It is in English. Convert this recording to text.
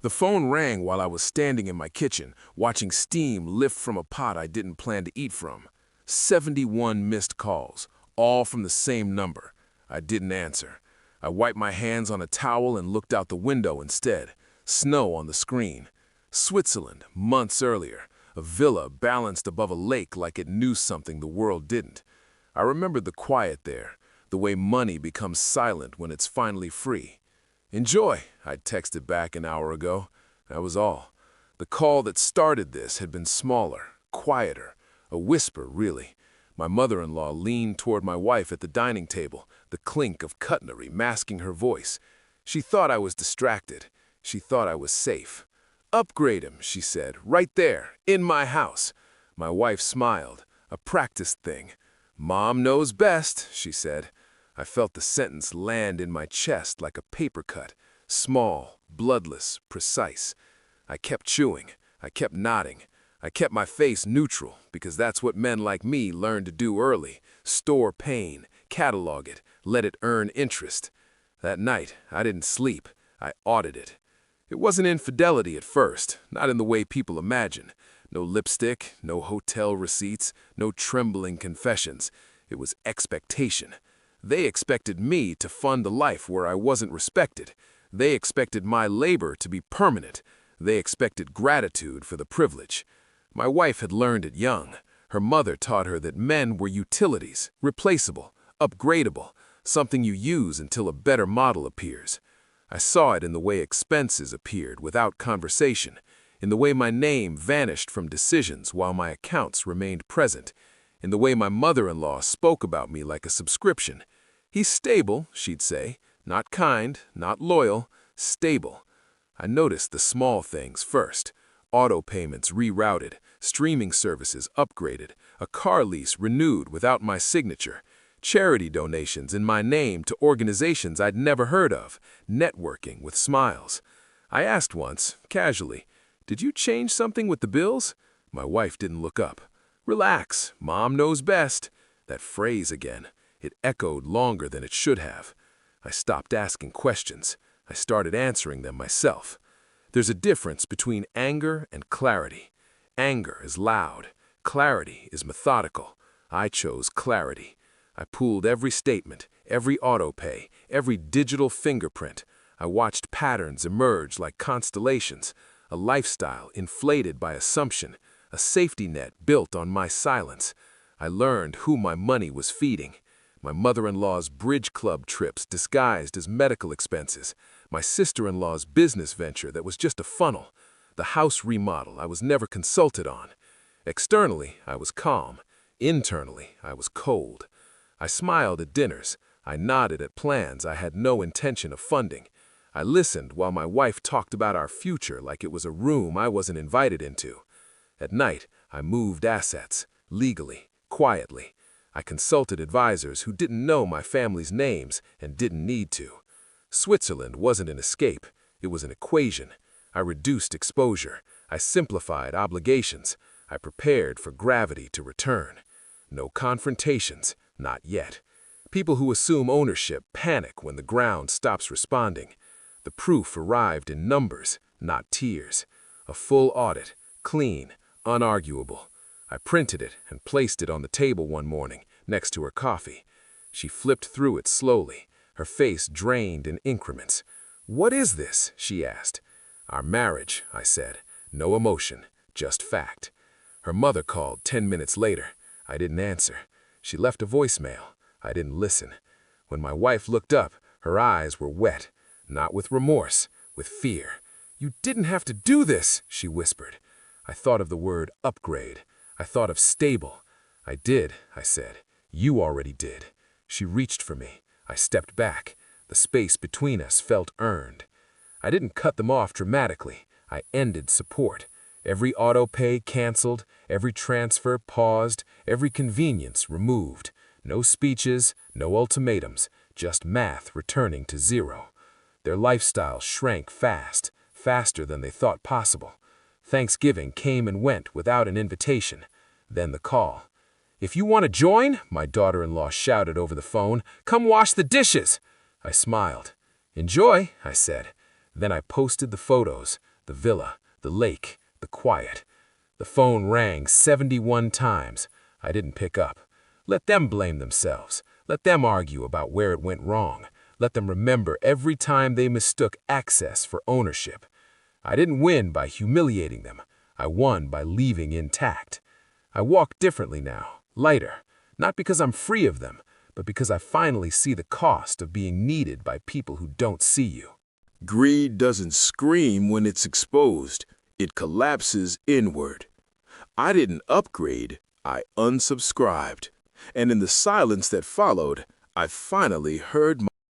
The phone rang while I was standing in my kitchen, watching steam lift from a pot I didn't plan to eat from. 71 missed calls, all from the same number. I didn't answer. I wiped my hands on a towel and looked out the window instead. Snow on the screen. Switzerland, months earlier. A villa balanced above a lake like it knew something the world didn't. I remembered the quiet there, the way money becomes silent when it's finally free. "Enjoy," I'd texted back an hour ago. That was all. The call that started this had been smaller, quieter, a whisper, really. My mother-in-law leaned toward my wife at the dining table, the clink of cutlery masking her voice. She thought I was distracted. She thought I was safe. "Upgrade him," she said, "right there, in my house." My wife smiled, a practiced thing. "Mom knows best," she said. I felt the sentence land in my chest like a paper cut, small, bloodless, precise. I kept chewing. I kept nodding. I kept my face neutral, because that's what men like me learned to do early. Store pain, catalog it, let it earn interest. That night, I didn't sleep. I audited it. It wasn't infidelity at first, not in the way people imagine. No lipstick, no hotel receipts, no trembling confessions. It was expectation. They expected me to fund a life where I wasn't respected. They expected my labor to be permanent. They expected gratitude for the privilege. My wife had learned it young. Her mother taught her that men were utilities, replaceable, upgradable, something you use until a better model appears. I saw it in the way expenses appeared without conversation, in the way my name vanished from decisions while my accounts remained present, in the way my mother-in-law spoke about me like a subscription. "He's stable," she'd say, "not kind, not loyal, stable." I noticed the small things first. Auto payments rerouted, streaming services upgraded, a car lease renewed without my signature, charity donations in my name to organizations I'd never heard of, networking with smiles. I asked once, casually, "Did you change something with the bills?" My wife didn't look up. "Relax, Mom knows best." That phrase again. It echoed longer than it should have. I stopped asking questions. I started answering them myself. There's a difference between anger and clarity. Anger is loud. Clarity is methodical. I chose clarity. I pooled every statement, every autopay, every digital fingerprint. I watched patterns emerge like constellations, a lifestyle inflated by assumption, a safety net built on my silence. I learned who my money was feeding. My mother-in-law's bridge club trips disguised as medical expenses, my sister-in-law's business venture that was just a funnel, the house remodel I was never consulted on. Externally, I was calm. Internally, I was cold. I smiled at dinners. I nodded at plans I had no intention of funding. I listened while my wife talked about our future like it was a room I wasn't invited into. At night, I moved assets, legally, quietly. I consulted advisors who didn't know my family's names and didn't need to. Switzerland wasn't an escape, it was an equation. I reduced exposure. I simplified obligations. I prepared for gravity to return. No confrontations, not yet. People who assume ownership panic when the ground stops responding. The proof arrived in numbers, not tears. A full audit, clean, unarguable. I printed it and placed it on the table one morning, next to her coffee. She flipped through it slowly, her face drained in increments. "What is this?" she asked. "Our marriage," I said. No emotion, just fact. Her mother called 10 minutes later. I didn't answer. She left a voicemail. I didn't listen. When my wife looked up, her eyes were wet, not with remorse, with fear. "You didn't have to do this," she whispered. I thought of the word upgrade. I thought of stable. "I did," I said. "You already did." She reached for me. I stepped back. The space between us felt earned. I didn't cut them off dramatically. I ended support. Every auto pay canceled, every transfer paused, every convenience removed. No speeches, no ultimatums, just math returning to zero. Their lifestyle shrank fast, faster than they thought possible. Thanksgiving came and went without an invitation. Then the call. "If you want to join," my daughter-in-law shouted over the phone, "come wash the dishes." I smiled. "Enjoy," I said. Then I posted the photos, the villa, the lake, the quiet. The phone rang 71 times. I didn't pick up. Let them blame themselves. Let them argue about where it went wrong. Let them remember every time they mistook access for ownership. I didn't win by humiliating them. I won by leaving intact. I walk differently now, lighter, not because I'm free of them, but because I finally see the cost of being needed by people who don't see you. Greed doesn't scream when it's exposed. It collapses inward. I didn't upgrade, I unsubscribed. And in the silence that followed, I finally heard my